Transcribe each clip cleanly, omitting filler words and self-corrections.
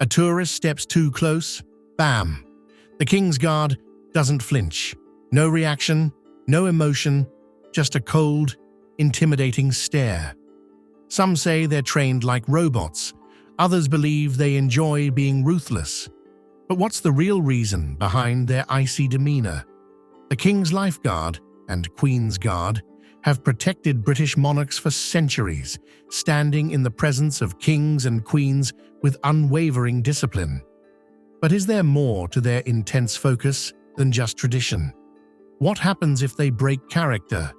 A tourist steps too close, bam. The king's guard doesn't flinch. No reaction, no emotion, just a cold, intimidating stare. Some say they're trained like robots. Others believe they enjoy being ruthless. But what's the real reason behind their icy demeanor? The King's Lifeguard and Queen's Guard have protected British monarchs for centuries, standing in the presence of kings and queens with unwavering discipline. But is there more to their intense focus than just tradition? What happens if they break character?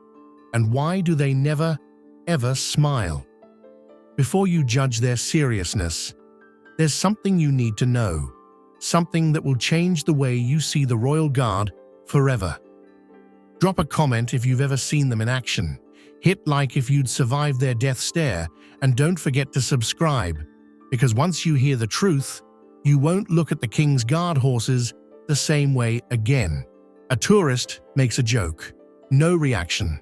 And why do they never, ever smile? Before you judge their seriousness, there's something you need to know, something that will change the way you see the Royal Guard forever. Drop a comment if you've ever seen them in action, hit like if you'd survived their death stare, and don't forget to subscribe, because once you hear the truth, you won't look at the King's Guard horses the same way again. A tourist makes a joke, no reaction.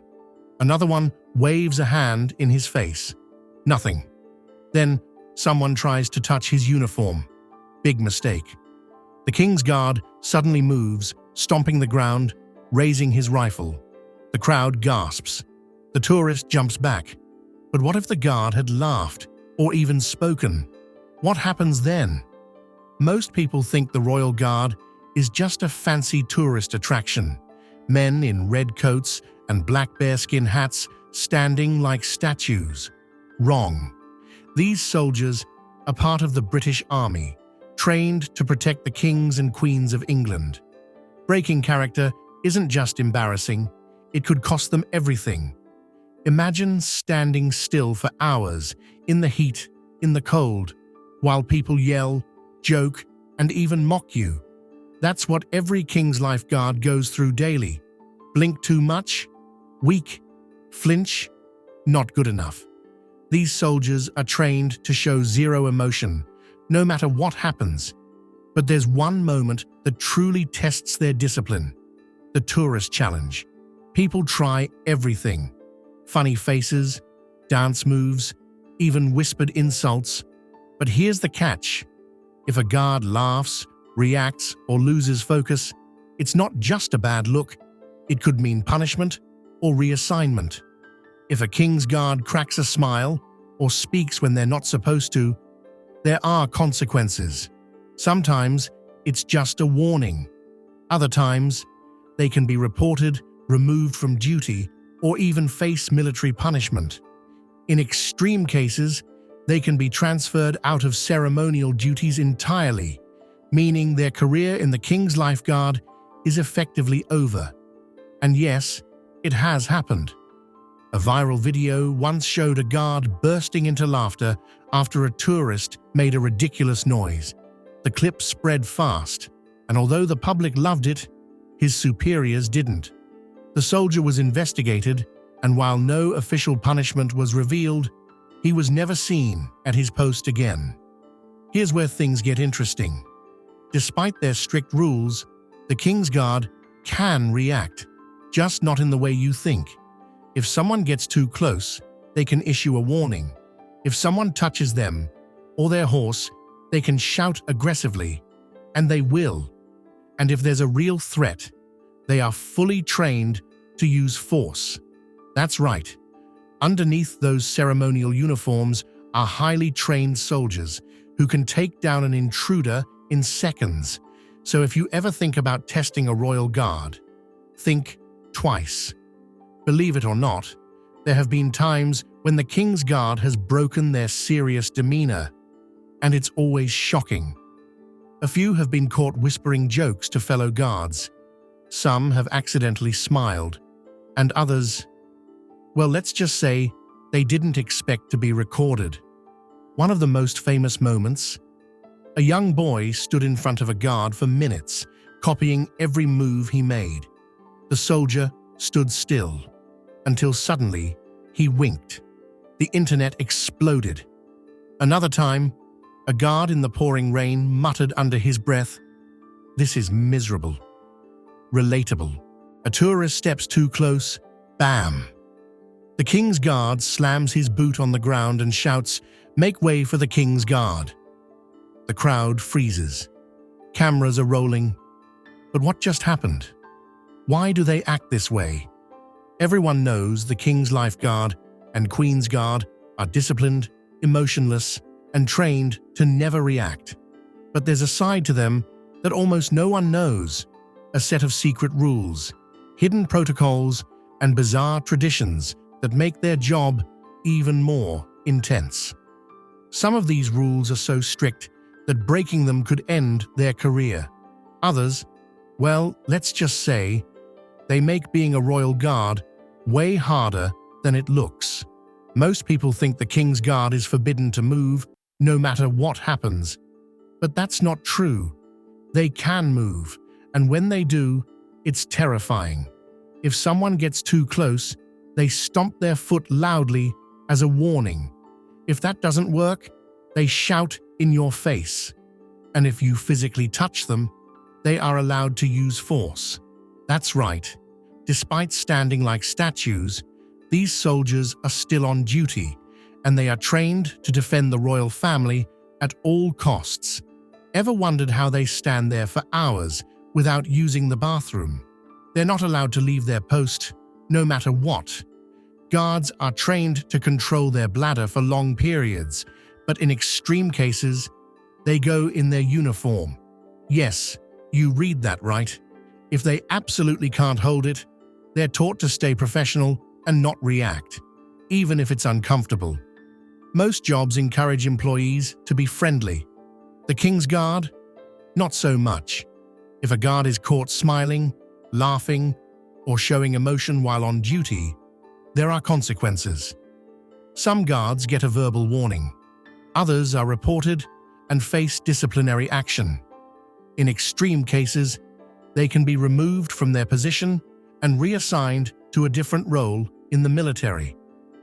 Another one waves a hand in his face. Nothing. Then someone tries to touch his uniform. Big mistake. The King's Guard suddenly moves, stomping the ground, raising his rifle. The crowd gasps. The tourist jumps back. But what if the guard had laughed or even spoken? What happens then? Most people think the Royal Guard is just a fancy tourist attraction. Men in red coats and black bearskin hats standing like statues. Wrong. These soldiers are part of the British Army, trained to protect the kings and queens of England. Breaking character isn't just embarrassing, it could cost them everything. Imagine standing still for hours, in the heat, in the cold, while people yell, joke, and even mock you. That's what every King's Lifeguard goes through daily. Blink too much? Weak? Flinch? Not good enough. These soldiers are trained to show zero emotion, no matter what happens. But there's one moment that truly tests their discipline. The tourist challenge. People try everything. Funny faces, dance moves, even whispered insults. But here's the catch. If a guard laughs, reacts, or loses focus, it's not just a bad look. It could mean punishment or reassignment. If a King's Guard cracks a smile or speaks when they're not supposed to, there are consequences. Sometimes it's just a warning. Other times, they can be reported, removed from duty, or even face military punishment. In extreme cases, they can be transferred out of ceremonial duties entirely, meaning their career in the King's Lifeguard is effectively over. And yes, it has happened. A viral video once showed a guard bursting into laughter after a tourist made a ridiculous noise. The clip spread fast, and although the public loved it, his superiors didn't. The soldier was investigated, and while no official punishment was revealed, he was never seen at his post again. Here's where things get interesting. Despite their strict rules, the King's Guard can react, just not in the way you think. If someone gets too close, they can issue a warning. If someone touches them or their horse, they can shout aggressively, and they will. And if there's a real threat, they are fully trained to use force. That's right. Underneath those ceremonial uniforms are highly trained soldiers who can take down an intruder in seconds. So if you ever think about testing a Royal Guard, think twice. Believe it or not, there have been times when the King's Guard has broken their serious demeanor, and it's always shocking. A few have been caught whispering jokes to fellow guards. Some have accidentally smiled, and others, well, let's just say they didn't expect to be recorded. One of the most famous moments: a young boy stood in front of a guard for minutes, copying every move he made. The soldier stood still, until suddenly he winked. The internet exploded. Another time, a guard in the pouring rain muttered under his breath, "This is miserable." Relatable. A tourist steps too close, bam. The King's Guard slams his boot on the ground and shouts, "Make way for the King's Guard." The The crowd freezes. Cameras are rolling. But what just happened? Why do they act this way? Everyone knows the King's Lifeguard and Queen's Guard are disciplined, emotionless, and trained to never react. But there's a side to them that almost no one knows, a set of secret rules, hidden protocols, and bizarre traditions that make their job even more intense. Some of these rules are so strict that breaking them could end their career. Others, well, let's just say, they make being a royal guard way harder than it looks. Most people think the King's Guard is forbidden to move no matter what happens. But that's not true. They can move, and when they do, it's terrifying. If someone gets too close, they stomp their foot loudly as a warning. If that doesn't work, they shout in your face. And if you physically touch them, they are allowed to use force. That's right. Despite standing like statues, these soldiers are still on duty, and they are trained to defend the royal family at all costs. Ever wondered how they stand there for hours without using the bathroom? They're not allowed to leave their post, no matter what. Guards are trained to control their bladder for long periods, but in extreme cases, they go in their uniform. Yes, you read that right. If they absolutely can't hold it, they're taught to stay professional and not react, even if it's uncomfortable. Most jobs encourage employees to be friendly. The King's Guard? Not so much. If a guard is caught smiling, laughing, or showing emotion while on duty, there are consequences. Some guards get a verbal warning. Others are reported and face disciplinary action. In extreme cases, they can be removed from their position and reassigned to a different role in the military.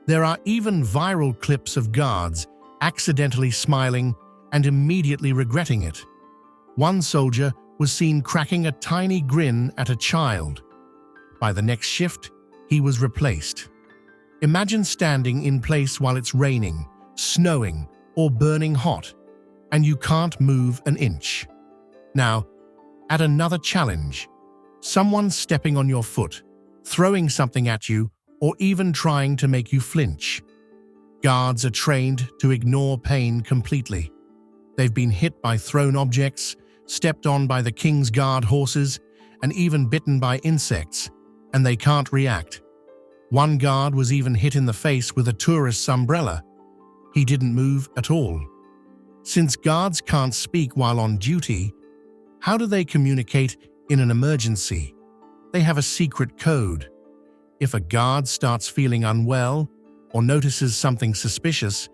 There are even viral clips of guards accidentally smiling and immediately regretting it. One soldier was seen cracking a tiny grin at a child. By the next shift, he was replaced. Imagine standing in place while it's raining, snowing, or burning hot, and you can't move an inch. Now, add another challenge. Someone stepping on your foot, throwing something at you, or even trying to make you flinch. Guards are trained to ignore pain completely. They've been hit by thrown objects, stepped on by the King's Guard horses, and even bitten by insects, and they can't react. One guard was even hit in the face with a tourist's umbrella. He didn't move at all. Since guards can't speak while on duty, how do they communicate in an emergency? They have a secret code. If a guard starts feeling unwell or notices something suspicious,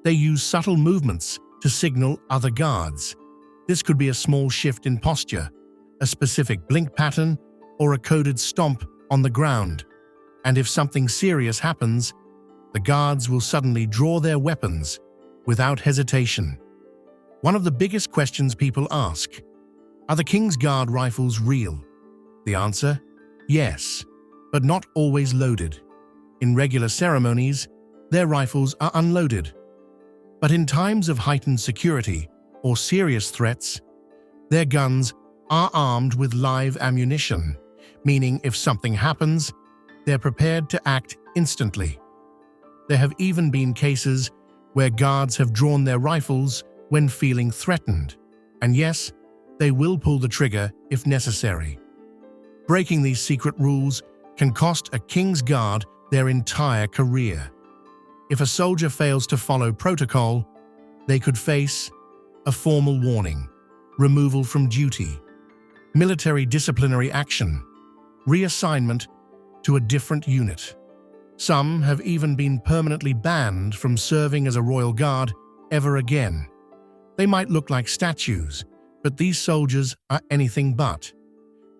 they use subtle movements to signal other guards. This could be a small shift in posture, a specific blink pattern, or a coded stomp on the ground. And if something serious happens, the guards will suddenly draw their weapons without hesitation. One of the biggest questions people ask: are the King's Guard rifles real? The answer: yes, but not always loaded. In regular ceremonies, their rifles are unloaded. But in times of heightened security or serious threats, their guns are armed with live ammunition, meaning if something happens, they're prepared to act instantly. There have even been cases where guards have drawn their rifles when feeling threatened, and yes, they will pull the trigger if necessary. Breaking these secret rules can cost a King's Guard their entire career. If a soldier fails to follow protocol, they could face a formal warning, removal from duty, military disciplinary action, reassignment to a different unit. Some have even been permanently banned from serving as a royal guard ever again. They might look like statues, but these soldiers are anything but.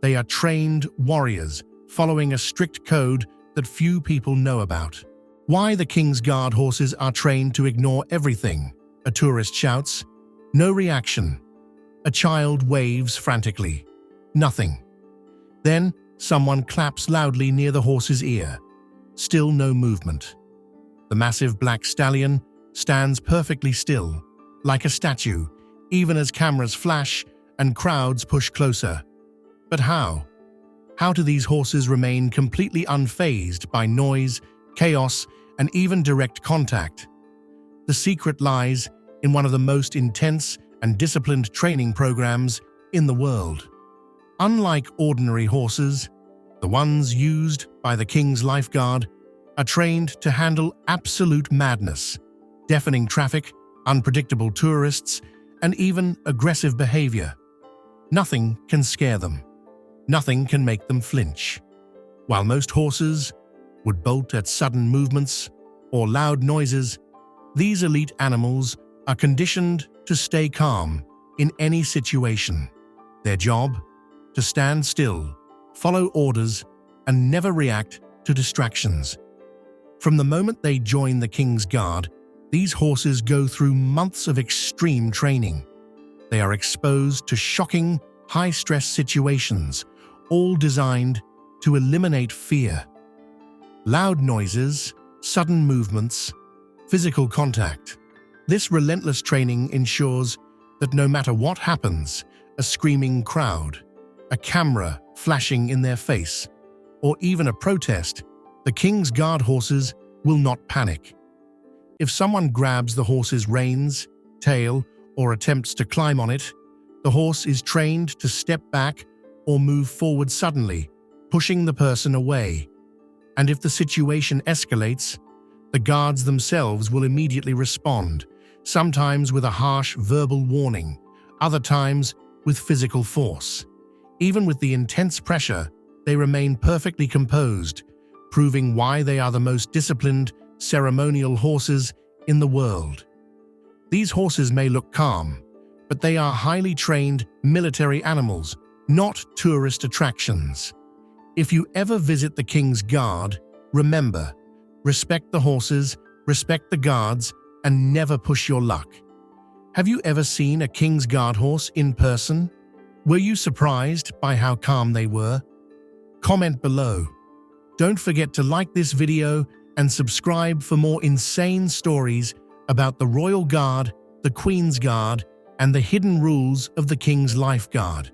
They are trained warriors following a strict code that few people know about. Why the King's Guard horses are trained to ignore everything. A tourist shouts, no reaction. A child waves frantically, nothing. Then someone claps loudly near the horse's ear. Still no movement. The massive black stallion stands perfectly still, like a statue, even as cameras flash and crowds push closer. But how? How do these horses remain completely unfazed by noise, chaos, and even direct contact? The secret lies in one of the most intense and disciplined training programs in the world. Unlike ordinary horses, the ones used by the King's Lifeguard are trained to handle absolute madness, deafening traffic, unpredictable tourists, and even aggressive behavior. Nothing can scare them. Nothing can make them flinch. While most horses would bolt at sudden movements or loud noises, these elite animals are conditioned to stay calm in any situation. Their job? To stand still, follow orders, and never react to distractions. From the moment they join the King's Guard, these horses go through months of extreme training. They are exposed to shocking, high-stress situations, all designed to eliminate fear. Loud noises, sudden movements, physical contact. This relentless training ensures that no matter what happens, a screaming crowd, a camera flashing in their face, or even a protest, the King's Guard horses will not panic. If someone grabs the horse's reins, tail, or attempts to climb on it, the horse is trained to step back or move forward suddenly, pushing the person away. And if the situation escalates, the guards themselves will immediately respond, sometimes with a harsh verbal warning, other times with physical force. Even with the intense pressure, they remain perfectly composed, proving why they are the most disciplined, ceremonial horses in the world. These horses may look calm, but they are highly trained military animals, not tourist attractions. If you ever visit the King's Guard, remember, respect the horses, respect the guards, and never push your luck. Have you ever seen a King's Guard horse in person? Were you surprised by how calm they were? Comment below. Don't forget to like this video and subscribe for more insane stories about the Royal Guard, the Queen's Guard, and the hidden rules of the King's Lifeguard.